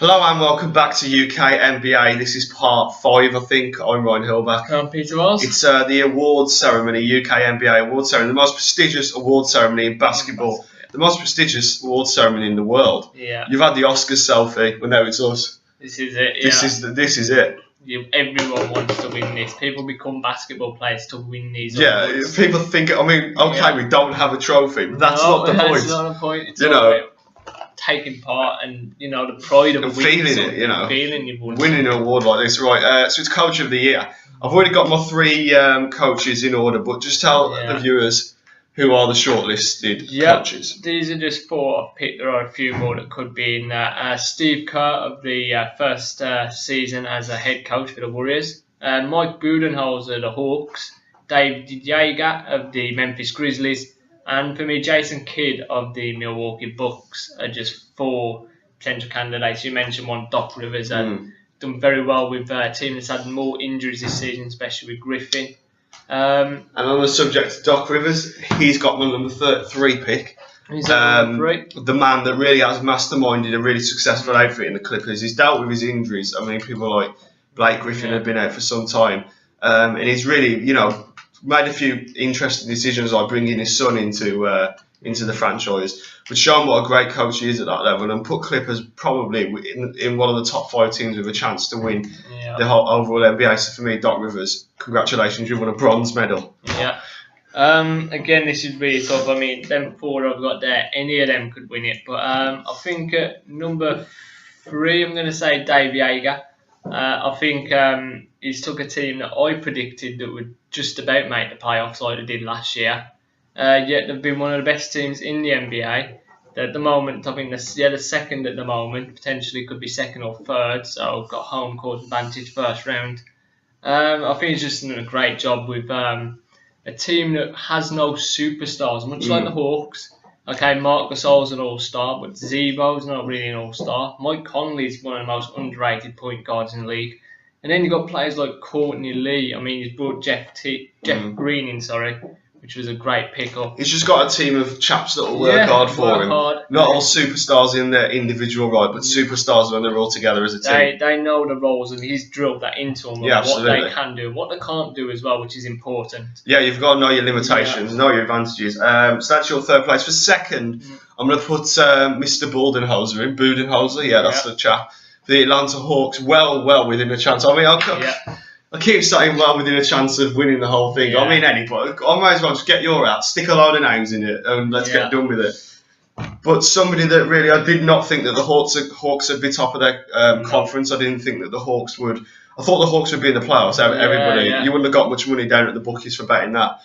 Hello and welcome back to UKNBA. This is part 5, I think. I'm Ryan Hillback. I'm Peter Wells. It's the awards ceremony, UKNBA awards ceremony, the most prestigious awards ceremony in basketball, the most prestigious awards ceremony in the world. Yeah. You've had the Oscars selfie, well now it's us. This is it. This is it. Everyone wants to win this. People become basketball players to win these Yeah, awards. people think, we don't have a trophy, but that's not the point. That's not the point. It's all about taking part and, the pride of feeling winning it, feeling you've won. Winning an award like this, right? So it's Coach of the Year. I've already got my 3 coaches in order, but just tell the viewers who are the shortlisted coaches. These are just 4 I've picked. There are a few more that could be in there. Steve Kerr of the first season as a head coach for the Warriors. Mike Budenholzer of the Hawks. Dave Jaeger of the Memphis Grizzlies. And for me, Jason Kidd of the Milwaukee Bucks are just 4 potential candidates. You mentioned one, Doc Rivers, done very well with a team that's had more injuries this season, especially with Griffin. And on the subject of Doc Rivers, he's got my number 3 pick. He's number 3. The man that really has masterminded a really successful outfit in the Clippers. He's dealt with his injuries. People like Blake Griffin have been out for some time. And he's really, made a few interesting decisions like bringing his son into the franchise, but shown what a great coach he is at that level, and put Clippers probably in one of the top 5 teams with a chance to win the whole overall NBA. So for me, Doc Rivers, congratulations, you've won a bronze medal. Yeah. Again, this is really tough. Them 4 I've got there, any of them could win it, but I think at number 3, I'm going to say Dave Jaeger. I think he's took a team that I predicted that would just about make the playoffs like they did last year. Yet they've been one of the best teams in the NBA. At the moment, I think they're second at the moment. Potentially could be second or third. So got home court advantage first round. I think he's just done a great job with a team that has no superstars, much like the Hawks. Okay, Marc Gasol's an all-star, but Zebo's not really an all-star. Mike Conley's one of the most underrated point guards in the league. And then you've got players like Courtney Lee. He's brought Jeff Green in, which was a great pickup. He's just got a team of chaps that will work hard for him. Not all superstars in their individual right, but superstars when they're all together as a team. They know the roles, and he's drilled that into them. What they can do, what they can't do as well, which is important. Yeah, you've got to know your limitations, know your advantages. So that's your 3rd place. For 2nd, I'm going to put Mr. Budenholzer in. Budenholzer, that's the chap. For the Atlanta Hawks, well within a chance. I keep saying well within a chance of winning the whole thing. Anybody. I might as well just get your hat, stick a load of names in it, and let's get done with it. But somebody that really, I did not think that the Hawks would be top of their conference. I didn't think that the Hawks would. I thought the Hawks would be in the playoffs. Everybody, you wouldn't have got much money down at the bookies for betting that.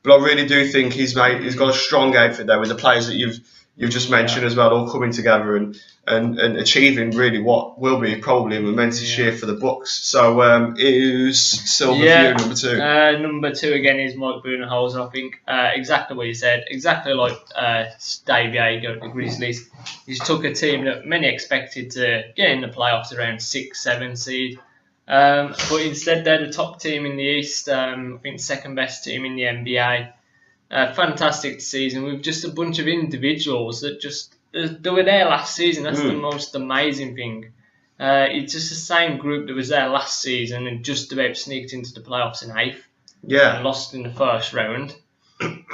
But I really do think he's got a strong outfit there with the players that you've just mentioned as well, all coming together and achieving really what will be probably a momentous year for the Bucks. So is Silver for you, number 2? Number 2 again is Mike Budenholzer. I think exactly what you said, exactly like Dave Jaeger at the Grizzlies. He's took a team that many expected to get in the playoffs around 6-7 seed. But instead they're the top team in the East. I think 2nd best team in the NBA. Fantastic season with just a bunch of individuals that they were there last season. That's the most amazing thing. It's just the same group that was there last season and just about sneaked into the playoffs in 8th. And lost in the first round.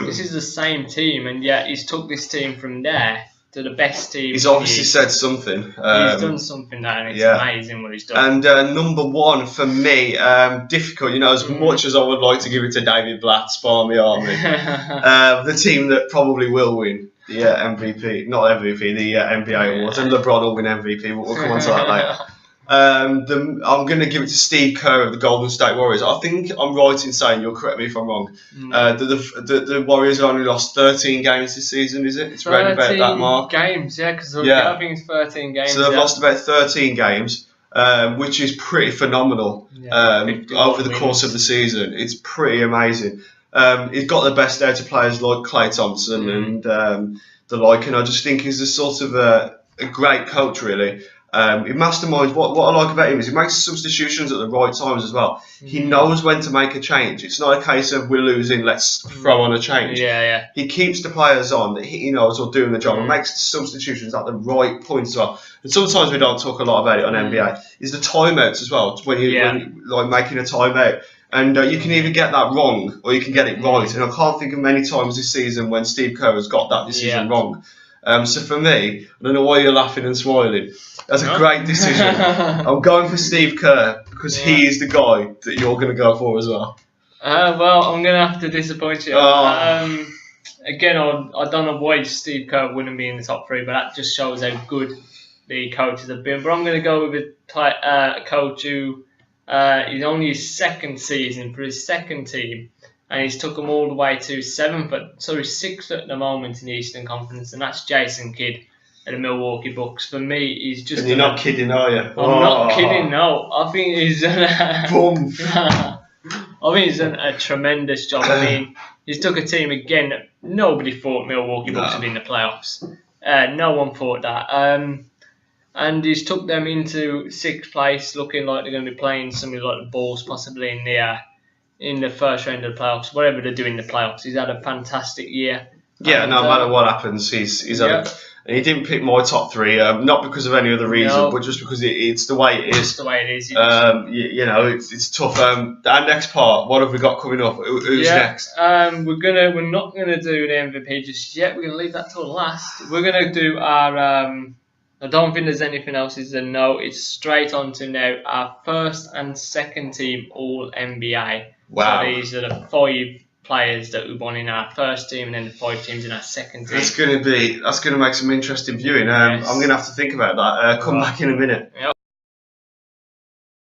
This is the same team, and yet he's took this team from there to the best team. He's obviously said something. He's done something there, and it's amazing what he's done. And number 1 for me, difficult. As much as I would like to give it to David Blatt, Spar Me Army, the team that probably will win the MVP, not MVP, the NBA awards, and LeBron will win MVP. But we'll come on to that later. I'm going to give it to Steve Kerr of the Golden State Warriors. I think I'm right in saying, you'll correct me if I'm wrong, the Warriors have only lost 13 games this season, is it? It's around about that mark. Games, because I think it's 13 games. So they've lost about 13 games, which is pretty phenomenal over the course of the season. It's pretty amazing. He's got the best out of players like Klay Thompson and the like, and I just think he's a sort of a great coach, really. He masterminds. What I like about him is he makes substitutions at the right times as well. He knows when to make a change. It's not a case of we're losing, let's throw on a change. Yeah. He keeps the players on that he knows are doing the job and makes substitutions at the right points as well. And sometimes we don't talk a lot about it on NBA. Is the timeouts as well. When you like making a timeout. And you can either get that wrong or you can get it right. And I can't think of many times this season when Steve Kerr has got that decision wrong. So for me, I don't know why you're laughing and smiling. That's a great decision. I'm going for Steve Kerr because he is the guy that you're going to go for as well. Well, I'm going to have to disappoint you. Again, I don't know why Steve Kerr wouldn't be in the top 3, but that just shows how good the coaches have been. But I'm going to go with a coach who is only his second season for his second team. And he's took them all the way to 6th at the moment in the Eastern Conference, and that's Jason Kidd at the Milwaukee Bucks. For me, he's just... And you're not kidding, are you? I'm not kidding, no. I think he's done a tremendous job. I mean, he's took a team, again, that nobody thought Milwaukee Bucks would be in the playoffs. No one thought that. And he's took them into 6th place, looking like they're going to be playing something like the Bulls, possibly in the first round of the playoffs, whatever they do in the playoffs. He's had a fantastic year. Yeah, no matter what happens, he's had and he didn't pick my top 3, not because of any other reason, but just because it's the way it is. It's the way it is. You know, it's tough. Our next part, what have we got coming up? Who's next? We're not gonna do the MVP just yet. We're gonna leave that till last. We're gonna do our. I don't think there's anything else. It's straight on to now our first and second team All NBA. Wow. So these are the 5 players that we won in our first team, and then the 5 teams in our second team. That's gonna make some interesting viewing. I'm gonna have to think about that. Come back in a minute. Yep.